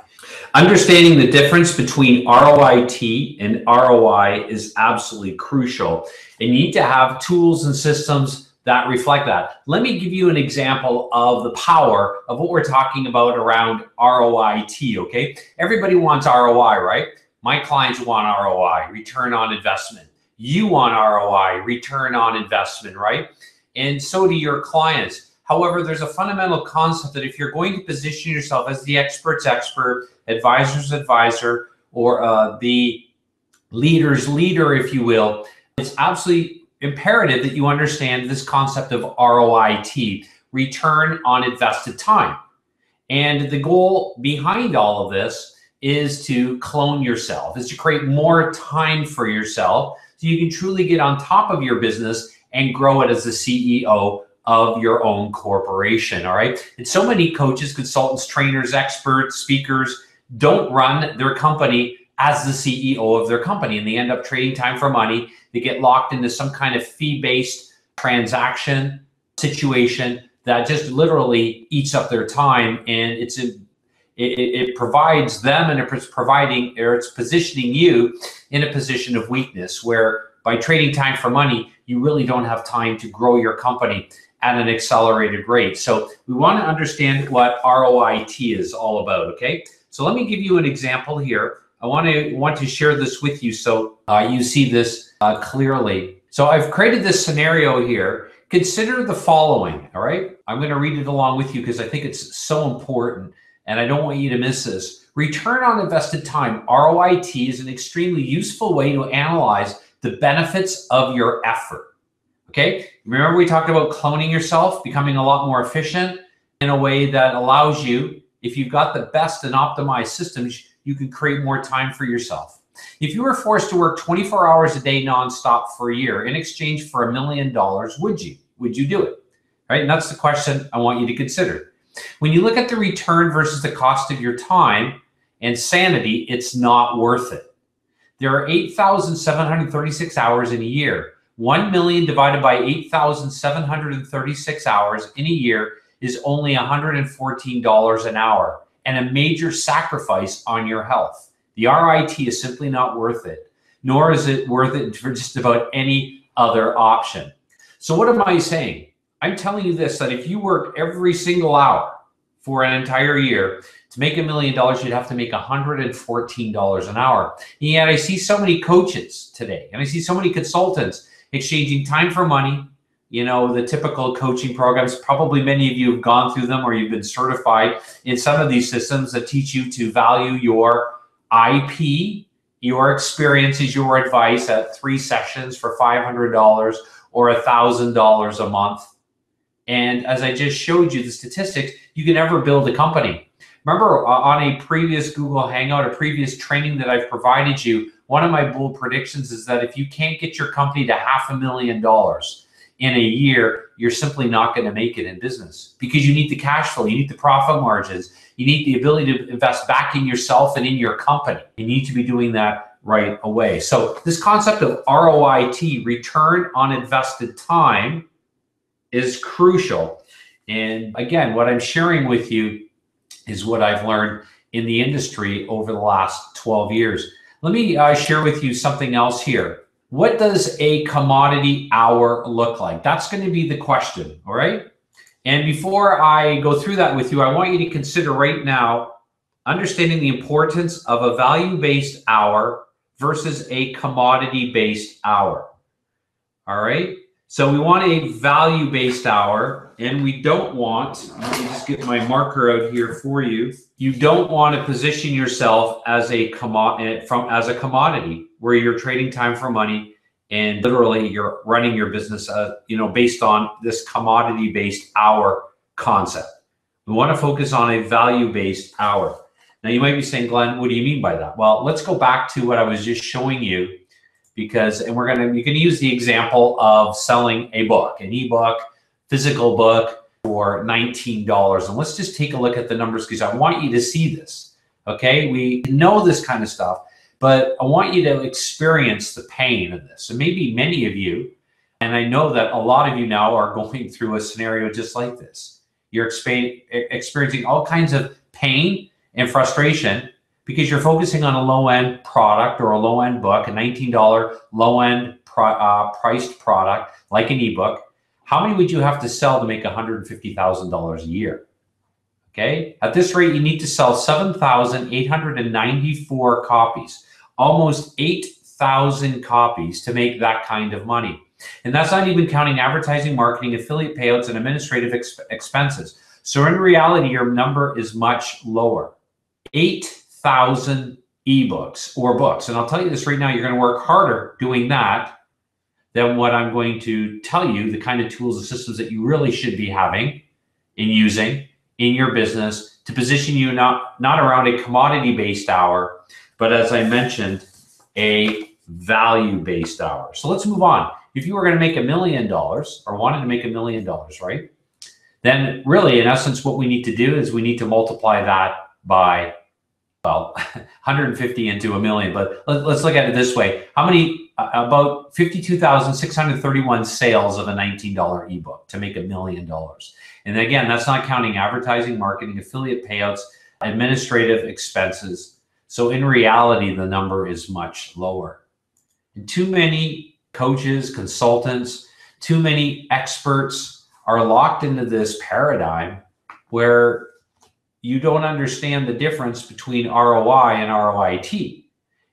understanding the difference between ROIT and ROI is absolutely crucial. And you need to have tools and systems that reflect that. Let me give you an example of the power of what we're talking about around ROIT, okay? Everybody wants ROI, right? My clients want ROI, return on investment. You want ROI, return on investment, right? And so do your clients. However, there's a fundamental concept that if you're going to position yourself as the expert's expert, advisor's advisor, or the leader's leader, if you will, it's absolutely imperative that you understand this concept of ROIT, return on invested time. And the goal behind all of this is to clone yourself, is to create more time for yourself so you can truly get on top of your business and grow it as the CEO of your own corporation, all right? And so many coaches, consultants, trainers, experts, speakers don't run their company as the CEO of their company, and they end up trading time for money. They get locked into some kind of fee-based transaction situation that just literally eats up their time, and it provides them, and it's positioning you in a position of weakness where by trading time for money, you really don't have time to grow your company at an accelerated rate. So we want to understand what ROIT is all about, okay? So let me give you an example here. I want to share this with you so you see this clearly. So I've created this scenario here. Consider the following, all right? I'm going to read it along with you because I think it's so important and I don't want you to miss this. Return on invested time, ROIT, is an extremely useful way to analyze the benefits of your effort, okay? Remember we talked about cloning yourself, becoming a lot more efficient in a way that allows you, if you've got the best and optimized systems, you can create more time for yourself. If you were forced to work 24 hours a day nonstop for a year in exchange for $1 million, would you? Would you do it? Right? And that's the question I want you to consider. When you look at the return versus the cost of your time and sanity, it's not worth it. There are 8,736 hours in a year. 1 million divided by 8,736 hours in a year is only $114 an hour, and a major sacrifice on your health. The RIT is simply not worth it, nor is it worth it for just about any other option. So what am I saying? I'm telling you this, that if you work every single hour for an entire year, to make $1 million, you'd have to make $114 an hour. And yet I see so many coaches today, and I see so many consultants exchanging time for money. You know, the typical coaching programs, probably many of you have gone through them or you've been certified in some of these systems that teach you to value your IP, your experiences, your advice at 3 sessions for $500 or $1,000 a month. And as I just showed you the statistics, you can never build a company. Remember on a previous Google Hangout, a previous training that I've provided you, one of my bold predictions is that if you can't get your company to $500,000 in a year, you're simply not going to make it in business because you need the cash flow, you need the profit margins, you need the ability to invest back in yourself and in your company. You need to be doing that right away. So this concept of ROIT, return on invested time, is crucial. And again, what I'm sharing with you is what I've learned in the industry over the last 12 years. Let me share with you something else here. What does a commodity hour look like? That's going to be the question, all right? And before I go through that with you, I want you to consider right now understanding the importance of a value-based hour versus a commodity-based hour, all right? So we want a value-based hour, and we don't want, let me just get my marker out here for you. You don't want to position yourself as a commodity where you're trading time for money and literally you're running your business, based on this commodity-based hour concept. We want to focus on a value-based hour. Now you might be saying, Glenn, what do you mean by that? Well, let's go back to what I was just showing you. Because, and you can use the example of selling a book, an ebook, physical book for $19. And let's just take a look at the numbers because I want you to see this. Okay, we know this kind of stuff, but I want you to experience the pain of this. So maybe many of you, and I know that a lot of you now are going through a scenario just like this. You're experiencing all kinds of pain and frustration because you're focusing on a low-end product or a low-end book, a $19 low-end priced product like an ebook. How many would you have to sell to make $150,000 a year? Okay, at this rate, you need to sell 7,894 copies, almost 8,000 copies to make that kind of money. And that's not even counting advertising, marketing, affiliate payouts, and administrative expenses. So in reality, your number is much lower. 8,000 ebooks or books. And I'll tell you this right now, you're going to work harder doing that than what I'm going to tell you, the kind of tools and systems that you really should be having and using in your business to position you not around a commodity-based hour, but as I mentioned, a value-based hour. So let's move on. If you were going to make $1 million or wanted to make $1 million, right? Then really, in essence, what we need to do is we need to multiply that by, well, 150 into $1 million. But let's look at it this way. How many, about 52,631 sales of a $19 ebook to make $1 million. And again, that's not counting advertising, marketing, affiliate payouts, administrative expenses. So in reality, the number is much lower. And too many coaches, consultants, too many experts are locked into this paradigm where you don't understand the difference between ROI and ROIT.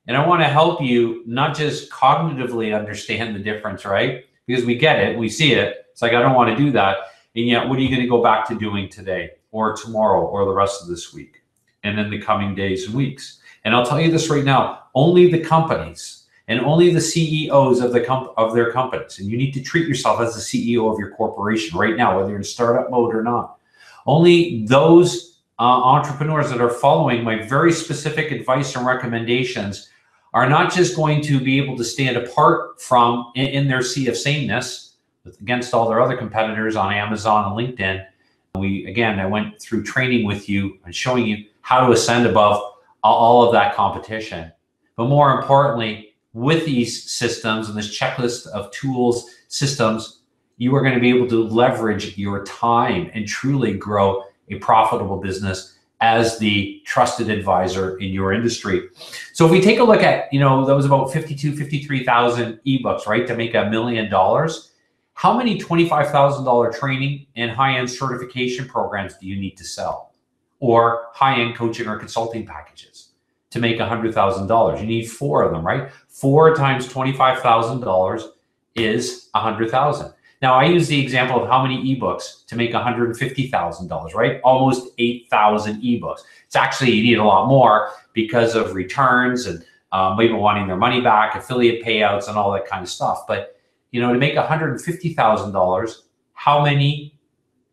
And I want to help you not just cognitively understand the difference, right? Because we get it, we see it. It's like, I don't want to do that. And yet, what are you going to go back to doing today or tomorrow or the rest of this week and in the coming days and weeks? And I'll tell you this right now, only the companies and only the CEOs of their companies, and you need to treat yourself as the CEO of your corporation right now, whether you're in startup mode or not. Only those entrepreneurs that are following my very specific advice and recommendations are not just going to be able to stand apart from in their sea of sameness against all their other competitors on Amazon and LinkedIn. I went through training with you and showing you how to ascend above all of that competition. But more importantly, with these systems and this checklist of tools, systems, you are going to be able to leverage your time and truly grow a profitable business as the trusted advisor in your industry. So if we take a look at, that was about 53,000 ebooks, right, to make $1 million. How many $25,000 training and high-end certification programs do you need to sell? Or high-end coaching or consulting packages to make $100,000? You need 4 of them, right? 4 times $25,000 is $100,000. Now, I use the example of how many ebooks to make $150,000, right? Almost 8,000 ebooks. It's actually, you need a lot more because of returns and people wanting their money back, affiliate payouts, and all that kind of stuff. But, to make $150,000, how many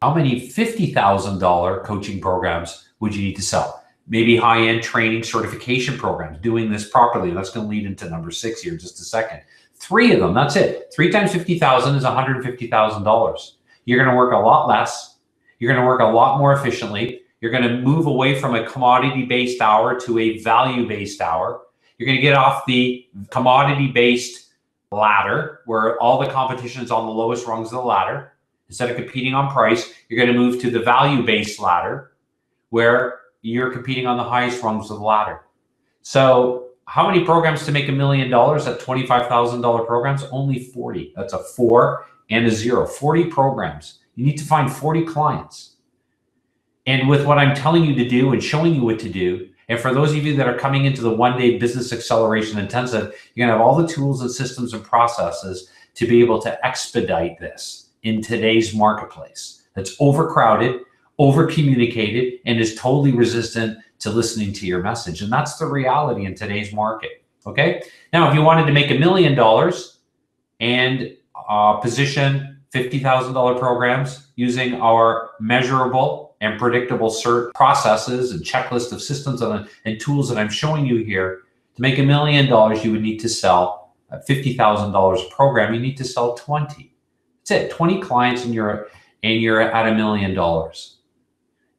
$50,000 coaching programs would you need to sell? Maybe high-end training certification programs, doing this properly. That's going to lead into number 6 here in just a second. 3 of them, that's it. 3 times 50,000 is $150,000. You're going to work a lot less. You're going to work a lot more efficiently. You're going to move away from a commodity-based hour to a value-based hour. You're going to get off the commodity-based ladder where all the competition is on the lowest rungs of the ladder. Instead of competing on price, you're going to move to the value-based ladder where you're competing on the highest rungs of the ladder. So how many programs to make $1 million at $25,000 programs? Only 40. That's a 4 and a 0. 40 programs. You need to find 40 clients. And with what I'm telling you to do and showing you what to do, and for those of you that are coming into the one-day business acceleration intensive, you're going to have all the tools and systems and processes to be able to expedite this in today's marketplace that's overcrowded, over communicated, and is totally resistant to listening to your message. And that's the reality in today's market. Okay. Now, if you wanted to make $1 million and position $50,000 programs using our measurable and predictable cert processes and checklist of systems and tools that I'm showing you here, to make $1 million, you would need to sell $50,000 program. You need to sell 20. That's it. 20 clients, and you're at $1 million.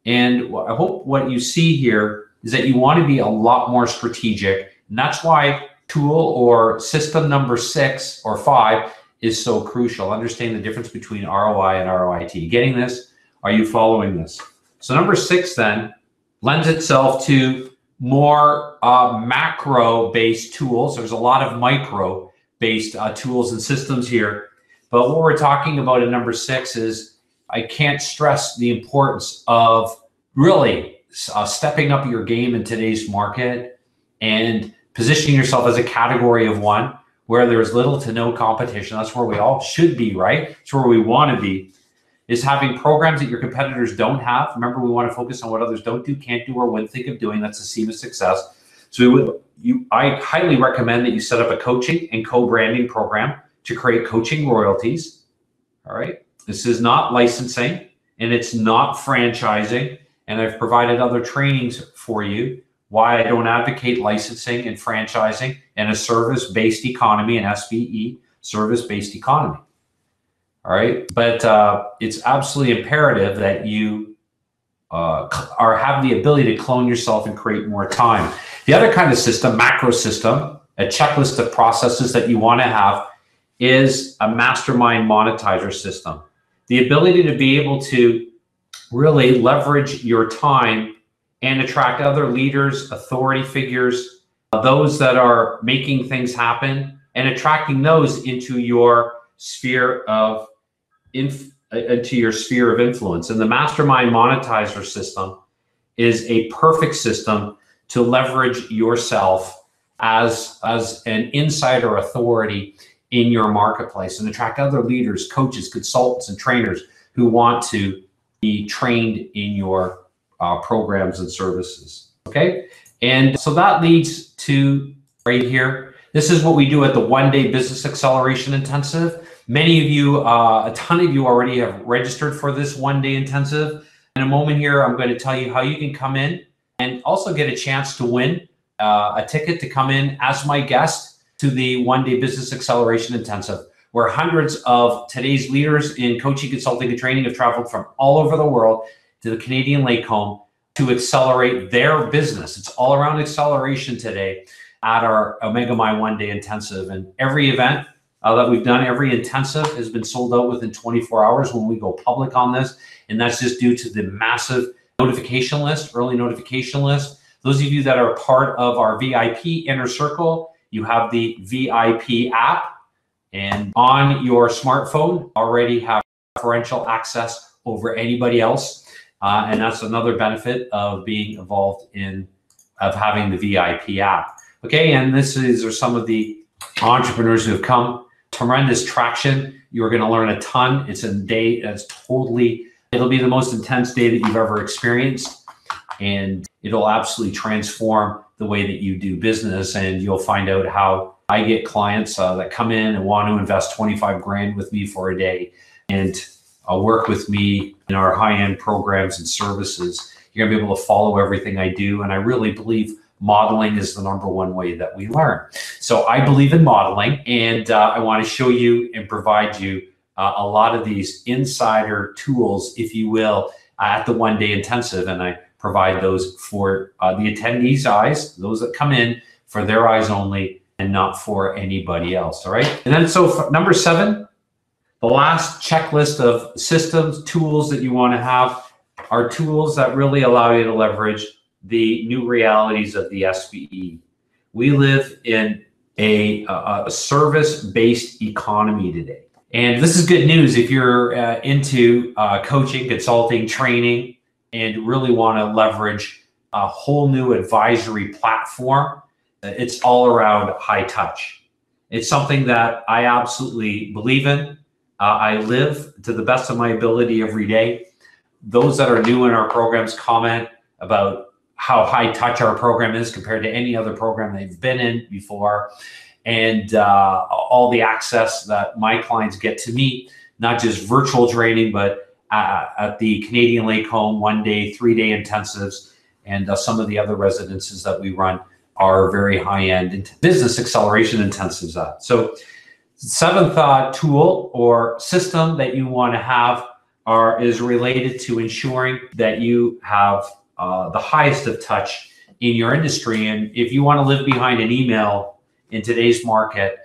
And I hope what you see here is that you want to be a lot more strategic. And that's why tool or system number 6 or 5 is so crucial. Understand the difference between ROI and ROIT. Getting this? Are you following this? So number 6 then lends itself to more macro-based tools. There's a lot of micro-based tools and systems here. But what we're talking about in number 6 is, I can't stress the importance of really stepping up your game in today's market and positioning yourself as a category of one where there's little to no competition. That's where we all should be, right? It's where we want to be, is having programs that your competitors don't have. Remember, we want to focus on what others don't do, can't do, or wouldn't think of doing. That's the seam of success. So I highly recommend that you set up a coaching and co-branding program to create coaching royalties. All right. This is not licensing, and it's not franchising. And I've provided other trainings for you why I don't advocate licensing and franchising and a service-based economy, an SBE, service-based economy. All right. But it's absolutely imperative that you have the ability to clone yourself and create more time. The other kind of system, macro system, a checklist of processes that you want to have, is a mastermind monetizer system. The ability to be able to really leverage your time and attract other leaders, authority figures, those that are making things happen, and attracting those into your sphere of influence. And the mastermind monetizer system is a perfect system to leverage yourself as an insider authority in your marketplace and attract other leaders, coaches, consultants, and trainers who want to be trained in your programs and services. Okay. And so that leads to right here. This is what we do at the one-day business acceleration intensive. Many of you, a ton of you already have registered for this one-day intensive. In a moment here, I'm going to tell you how you can come in and also get a chance to win a ticket to come in as my guest to the one-day business acceleration intensive, where hundreds of today's leaders in coaching, consulting, and training have traveled from all over the world to the Canadian lake home to accelerate their business. It's all around acceleration today at our Omega My One-Day Intensive. And every event that we've done, every intensive has been sold out within 24 hours when we go public on this. And that's just due to the massive notification list, early notification list. Those of you that are part of our VIP Inner Circle, you have the VIP app, and on your smartphone already have preferential access over anybody else. And that's another benefit of being involved of having the VIP app. Okay, and these are some of the entrepreneurs who have come. Tremendous traction. You're going to learn a ton. It's a day that's it'll be the most intense day that you've ever experienced. And it'll absolutely transform the way that you do business. And you'll find out how I get clients that come in and want to invest 25 grand with me for a day and work with me in our high-end programs and services. You're going to be able to follow everything I do. And I really believe modeling is the #1 way that we learn. So I believe in modeling, and I want to show you and provide you a lot of these insider tools, if you will, at the one-day intensive. And I provide those for the attendees' eyes, those that come in for their eyes only and not for anybody else. All right. And then so for number 7, the last checklist of systems, tools that you want to have are tools that really allow you to leverage the new realities of the SBE. We live in a service-based economy today. And this is good news if you're into coaching, consulting, training, and really want to leverage a whole new advisory platform. It's all around high touch. It's something that I absolutely believe in. I live to the best of my ability every day. Those that are new in our programs comment about how high touch our program is compared to any other program they've been in before, and all the access that my clients get to me, not just virtual training, but at the Canadian Lake Home, 1 day, 3 day intensives, and some of the other residences that we run are very high-end business acceleration intensives. So seventh tool or system that you want to have is related to ensuring that you have the highest of touch in your industry. And if you want to live behind an email in today's market,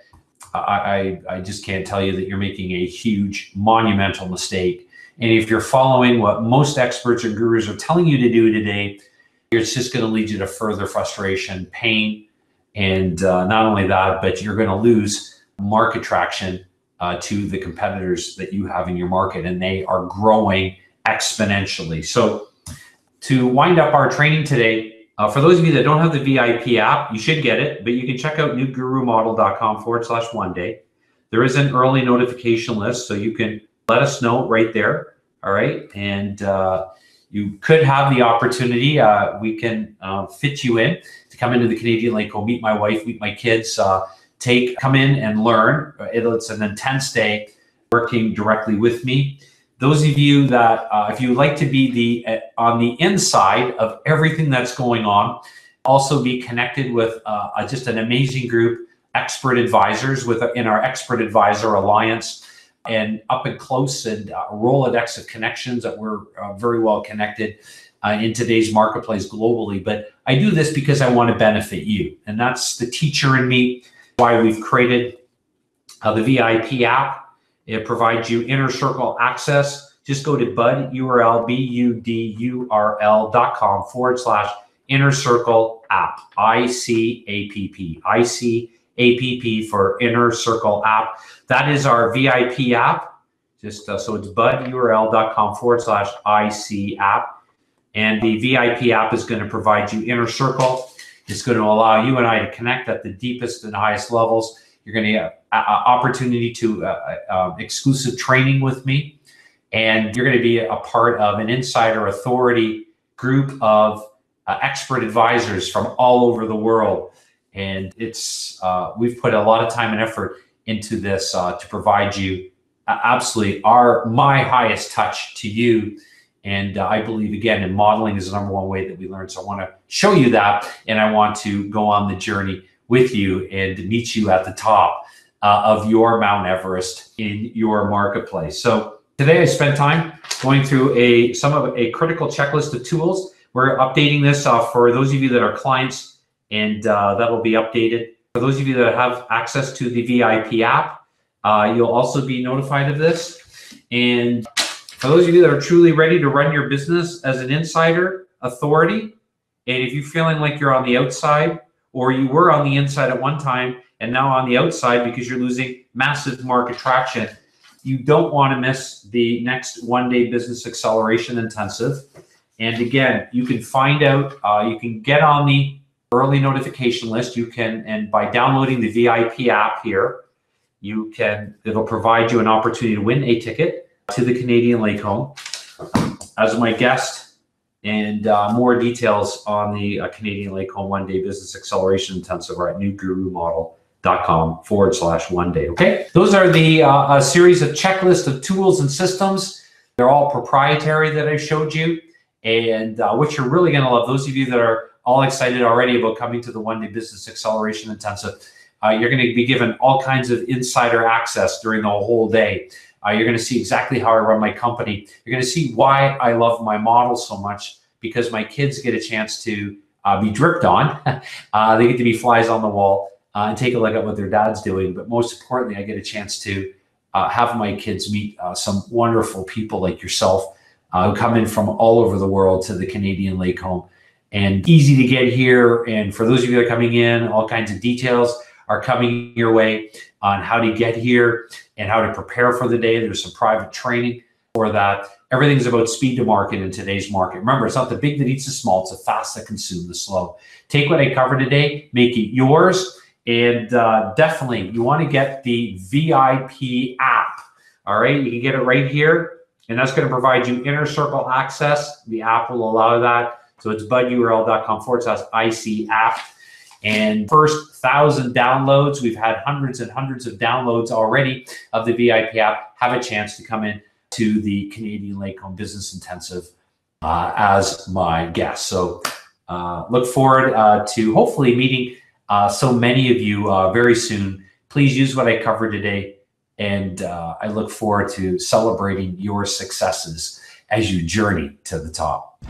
I just can't tell you that you're making a huge, monumental mistake. And if you're following what most experts and gurus are telling you to do today, it's just going to lead you to further frustration, pain, and not only that, but you're going to lose market traction to the competitors that you have in your market, and they are growing exponentially. So to wind up our training today, for those of you that don't have the VIP app, you should get it, but you can check out newgurumodel.com/1 day. There is an early notification list, so you can let us know right there. All right. And you could have the opportunity, we can fit you in to come into the Canadian Lake Home, meet my wife, meet my kids, come in and learn. It's an intense day working directly with me. Those of you that, if you would like to be on the inside of everything that's going on, also be connected with just an amazing group, expert advisors in our Expert Advisor Alliance, and up and close and a Rolodex of connections that we're very well connected in today's marketplace globally. But I do this because I want to benefit you. And that's the teacher in me, why we've created the VIP app. It provides you inner circle access. Just go to budurl.com/inner circle app, ICAPP, ICAPP for Inner Circle app. That is our VIP app. Just so it's budurl.com/IC app. And the VIP app is going to provide you Inner Circle. It's going to allow you and I to connect at the deepest and highest levels. You're going to get opportunity to exclusive training with me. And you're going to be a part of an insider authority group of expert advisors from all over the world. And it's we've put a lot of time and effort into this to provide you absolutely my highest touch to you. And I believe, again, in modeling is the #1 way that we learn. So I want to show you that, and I want to go on the journey with you and meet you at the top of your Mount Everest in your marketplace. So today I spent time going through a critical checklist of tools. We're updating this for those of you that are clients, and that'll be updated. For those of you that have access to the VIP app, you'll also be notified of this. And for those of you that are truly ready to run your business as an insider authority, and if you're feeling like you're on the outside, or you were on the inside at one time and now on the outside because you're losing massive market traction, you don't want to miss the next 1 day business acceleration intensive. And again, you can find out, you can get on the early notification list. You can, and by downloading the VIP app here, it'll provide you an opportunity to win a ticket to the Canadian Lake Home as my guest, and more details on the Canadian Lake Home 1 day business acceleration intensive are at newgurumodel.com/1 day. Okay, those are the a series of checklists of tools and systems. They're all proprietary that I showed you, and what you're really going to love, those of you that are all excited already about coming to the 1 day business acceleration intensive, you're going to be given all kinds of insider access during the whole day. You're going to see exactly how I run my company. You're going to see why I love my model so much, because my kids get a chance to be dripped on. They get to be flies on the wall and take a look at what their dad's doing. But most importantly, I get a chance to have my kids meet some wonderful people like yourself who come in from all over the world to the Canadian Lake Home. And easy to get here. And for those of you that are coming in, all kinds of details are coming your way on how to get here and how to prepare for the day. There's some private training for that. Everything's about speed to market in today's market. Remember, it's not the big that eats the small, it's the fast that consumes the slow. Take what I covered today, make it yours, And definitely, you want to get the VIP app. All right, you can get it right here, and that's going to provide you inner circle access. The app will allow that. So it's budurl.com/IC app. And first 1,000 downloads, we've had hundreds and hundreds of downloads already of the VIP app, have a chance to come in to the Canadian Lake Home Business Intensive as my guest. So look forward to hopefully meeting so many of you very soon. Please use what I covered today, and I look forward to celebrating your successes as you journey to the top.